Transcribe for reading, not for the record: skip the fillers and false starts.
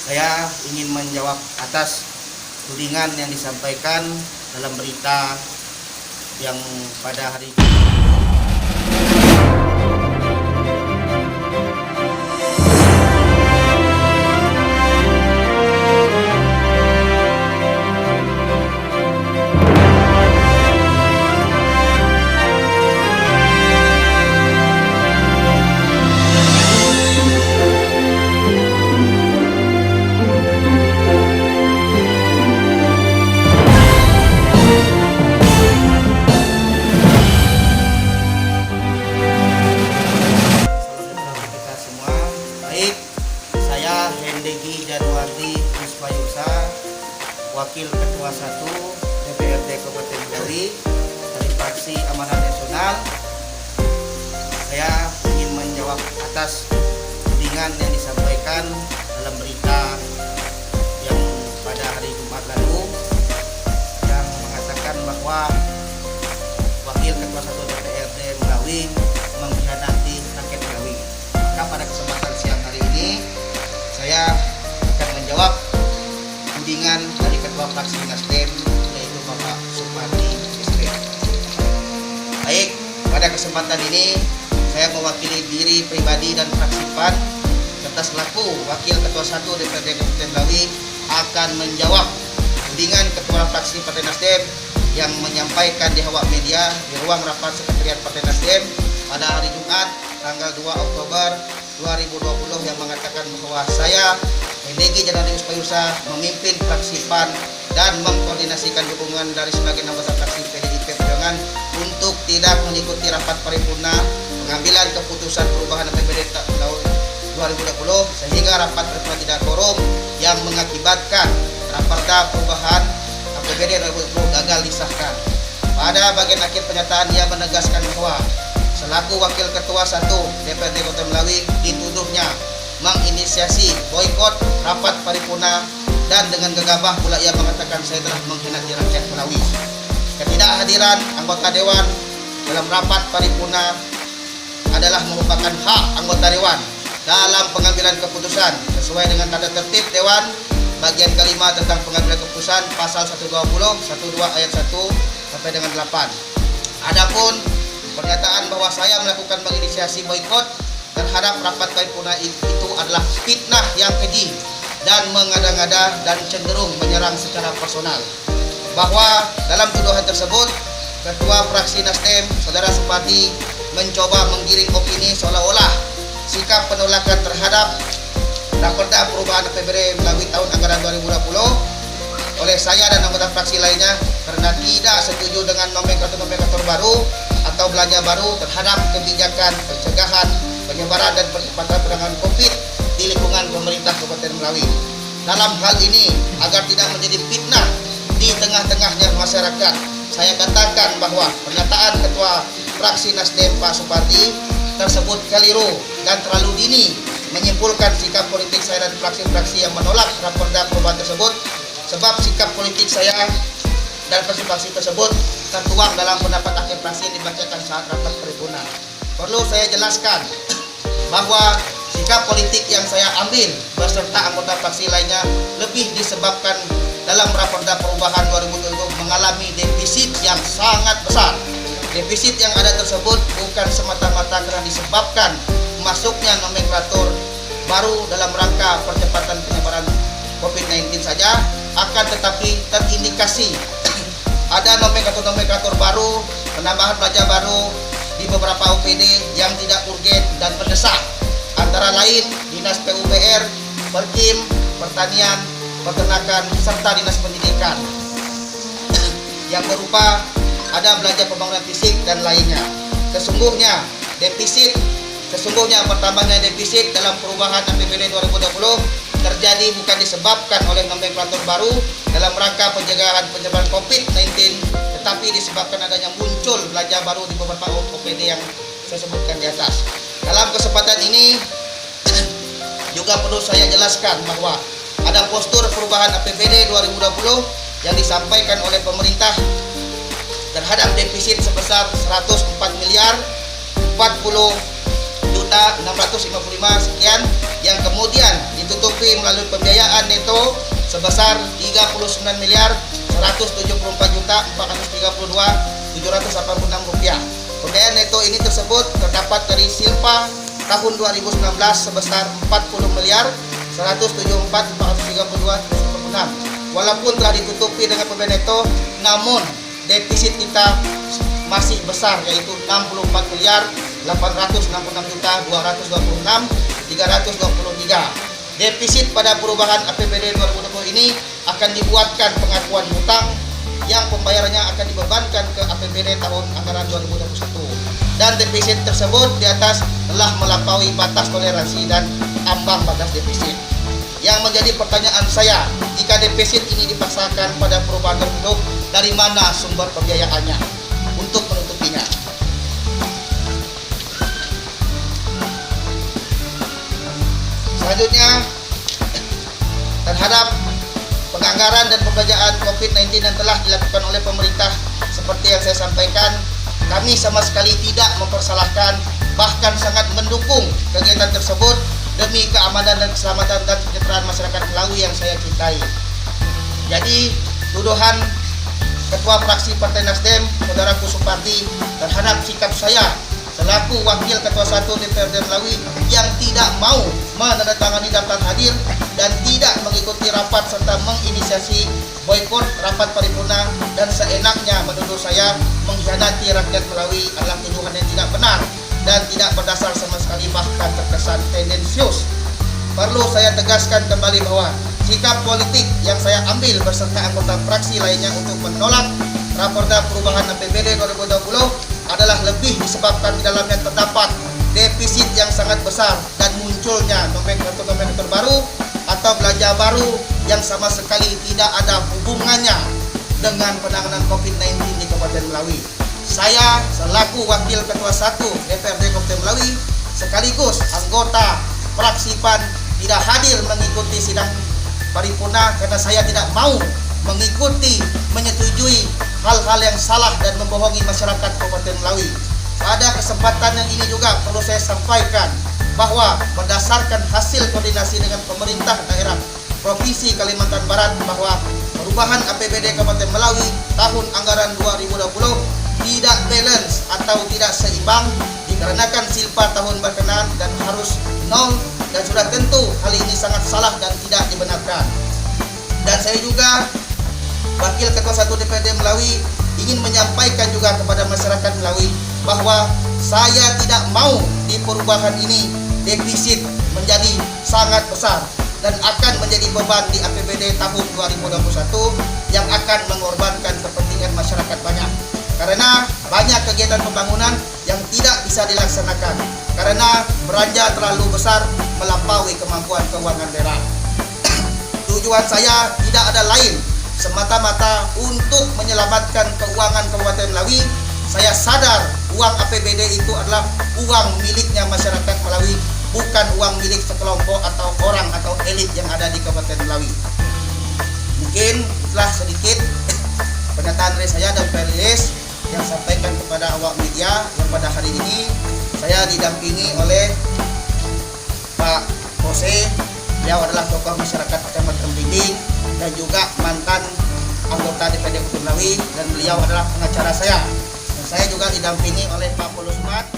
Saya ingin menjawab atas tudingan yang disampaikan dalam berita yang pada hari ini. Saya Hendegi Januardi Puspayusa, Wakil Ketua 1 DPRD Kabupaten Betawi dari fraksi Amanah Nasional. Saya ingin menjawab atas tudingan yang disampaikan dalam berita yang pada hari Jumat lalu yang mengatakan bahwa Wakil Ketua 1 DPRD Betawi mengkhianati rakyat Betawi. Maka pada kesempatan siang hari ini saya akan menjawab tudingan dari Ketua Fraksi Nasdem, yaitu Bapak Supardi SP. Baik, pada kesempatan ini saya mewakili diri pribadi dan fraksi PAN serta selaku Wakil Ketua 1 DPRD Kabupaten Betawi akan menjawab tudingan Ketua Fraksi Partai Nasdem yang menyampaikan di awak media di ruang rapat Sekretariat Partai Nasdem pada hari Jumat tanggal 2 Oktober 2020 yang mengatakan bahwa saya Hendegi Januardi Puspayusa memimpin fraksi PAN dan mengkoordinasikan dukungan dari sebagian anggota fraksi PDIP Perjuangan untuk tidak mengikuti rapat paripurna pengambilan keputusan perubahan APBD tahun 2020 sehingga rapat paripurna tidak quorum yang mengakibatkan raperda perubahan APBD 2020 gagal disahkan. Pada bagian akhir pernyataan ia menegaskan bahwa selaku Wakil Ketua 1 DPRD Kota Betawi dituduhnya menginisiasi boikot rapat paripurna dan dengan gegabah pula ia mengatakan saya telah mengkhianati rakyat Betawi. Ketidakhadiran anggota dewan dalam rapat paripurna adalah merupakan hak anggota dewan dalam pengambilan keputusan sesuai dengan tata tertib dewan bagian kelima tentang pengambilan keputusan pasal 120, 12 ayat 1 sampai dengan 8. Adapun pernyataan bahwa saya melakukan menginisiasi boikot terhadap rapat paripurna itu adalah fitnah yang keji dan mengada-ngada dan cenderung menyerang secara personal. Bahwa dalam tuduhan tersebut, Ketua Fraksi Nasdem, Saudara Supardi, mencoba menggiring opini seolah-olah sikap penolakan terhadap raperda perubahan APBD melalui tahun anggaran 2020 oleh saya dan anggota fraksi lainnya karena tidak setuju dengan nomenklatur baru atau belanja baru terhadap kebijakan pencegahan, penyebaran dan percepatan penanganan COVID di lingkungan pemerintah Kabupaten Betawi. Dalam hal ini, agar tidak menjadi fitnah di tengah-tengahnya masyarakat, saya katakan bahwa pernyataan Ketua Fraksi Nasdem Pak Supardi tersebut keliru dan terlalu dini menyimpulkan sikap politik saya dan fraksi-fraksi yang menolak raperda perubahan tersebut, sebab sikap politik saya dan fraksi tersebut tertuang dalam pendapat akhir fraksi yang dibacakan saat rapat paripurna. Perlu saya jelaskan bahwa sikap politik yang saya ambil beserta anggota fraksi lainnya lebih disebabkan dalam raperda perubahan 2020 mengalami defisit yang sangat besar. Defisit yang ada tersebut bukan semata-mata karena disebabkan masuknya nomenklatur baru dalam rangka percepatan penyebaran COVID-19 saja, akan tetapi terindikasi ada nomenklatur baru, penambahan belanja baru di beberapa OPD yang tidak urgen dan mendesak, antara lain Dinas PUPR, Perkim, Pertanian, Peternakan, serta Dinas Pendidikan yang berupa ada belanja pembangunan fisik dan lainnya. Sesungguhnya bertambahnya defisit dalam perubahan APBD 2020 terjadi bukan disebabkan oleh nomenklatur baru dalam rangka pencegahan penyebaran COVID-19, tetapi disebabkan adanya muncul belanja baru di beberapa OPD yang saya sebutkan di atas. Dalam kesempatan ini juga perlu saya jelaskan bahwa ada postur perubahan APBD 2020 yang disampaikan oleh pemerintah terhadap defisit sebesar 104 miliar 40 juta 655 sekian yang kemudian ditutupi melalui pembiayaan neto sebesar 39 miliar 174 juta 432.786 rupiah. Pembiayaan neto ini tersebut terdapat dari Silpa tahun 2019 sebesar 40 miliar 174.432.6. Walaupun telah ditutupi dengan pembiayaan neto, namun defisit kita masih besar, yaitu 64 miliar 866 juta 226.323. Defisit pada perubahan APBD 2020 ini akan dibuatkan pengakuan hutang yang pembayarannya akan dibebankan ke APBD tahun anggaran 2021, dan defisit tersebut di atas telah melampaui batas toleransi dan ambang batas defisit. Yang menjadi pertanyaan saya, jika defisit ini dipaksakan pada perubahan tersebut, dari mana sumber pembiayaannya untuk menutupinya? Selanjutnya, terhadap penganggaran dan pembelanjaan COVID-19 yang telah dilakukan oleh pemerintah, seperti yang saya sampaikan, kami sama sekali tidak mempersalahkan, bahkan sangat mendukung kegiatan tersebut demi keamanan dan keselamatan dan kesejahteraan masyarakat Melawi yang saya cintai. Jadi, tuduhan Ketua Fraksi Partai Nasdem, Saudaraku Supardi, terhadap sikap saya selaku Wakil Ketua 1 DPRD Melawi yang tidak mau menandatangani daftar hadir dan tidak mengikuti rapat serta menginisiasi boikot rapat paripurna dan seenaknya menuduh saya mengkhianati rakyat Melawi adalah tuduhan yang tidak benar dan tidak berdasar sama sekali, bahkan terkesan tendensius. Perlu saya tegaskan kembali bahwa sikap politik yang saya ambil beserta anggota fraksi lainnya untuk menolak raporda perubahan APBD 2020 adalah lebih disebabkan di dalamnya terdapat defisit yang sangat besar dan munculnya nomenklatur baru atau belanja baru yang sama sekali tidak ada hubungannya dengan penanganan COVID-19 di Kabupaten Melawi. Saya selaku Wakil Ketua 1 DPRD Kabupaten Melawi sekaligus anggota fraksi PAN tidak hadir mengikuti sidang paripurna karena saya tidak mau mengikuti, menyetujui hal-hal yang salah dan membohongi masyarakat Kabupaten Melawi. Pada kesempatan yang ini juga perlu saya sampaikan bahwa berdasarkan hasil koordinasi dengan pemerintah daerah Provinsi Kalimantan Barat bahwa perubahan APBD Kabupaten Melawi tahun anggaran 2020 tidak balance atau tidak seimbang dikarenakan silpa tahun berkenaan dan harus nol, dan sudah tentu hal ini sangat salah dan tidak dibenarkan. Dan saya juga Wakil Ketua 1 DPRD Melawi ingin menyampaikan juga kepada masyarakat Melawi bahwa saya tidak mau di perubahan ini defisit menjadi sangat besar dan akan menjadi beban di APBD tahun 2021 yang akan mengorbankan kepentingan masyarakat banyak. Karena banyak kegiatan pembangunan yang tidak bisa dilaksanakan karena belanja terlalu besar melampaui kemampuan keuangan daerah. Tujuan saya tidak ada lain semata-mata untuk menyelamatkan keuangan Kabupaten Melawi. Saya sadar uang APBD itu adalah uang miliknya masyarakat Melawi, bukan uang milik sekelompok atau orang atau elit yang ada di Kabupaten Melawi. Mungkin itulah sedikit pernyataan dari saya dan perilis yang sampaikan kepada awak media yang pada hari ini saya didampingi oleh Pak Jose. Beliau adalah tokoh masyarakat Kecamatan Blimbing dan juga mantan anggota DPRD Kabupaten Melawi, dan beliau adalah pengacara saya. Dan saya juga didampingi oleh Pak Polusmat.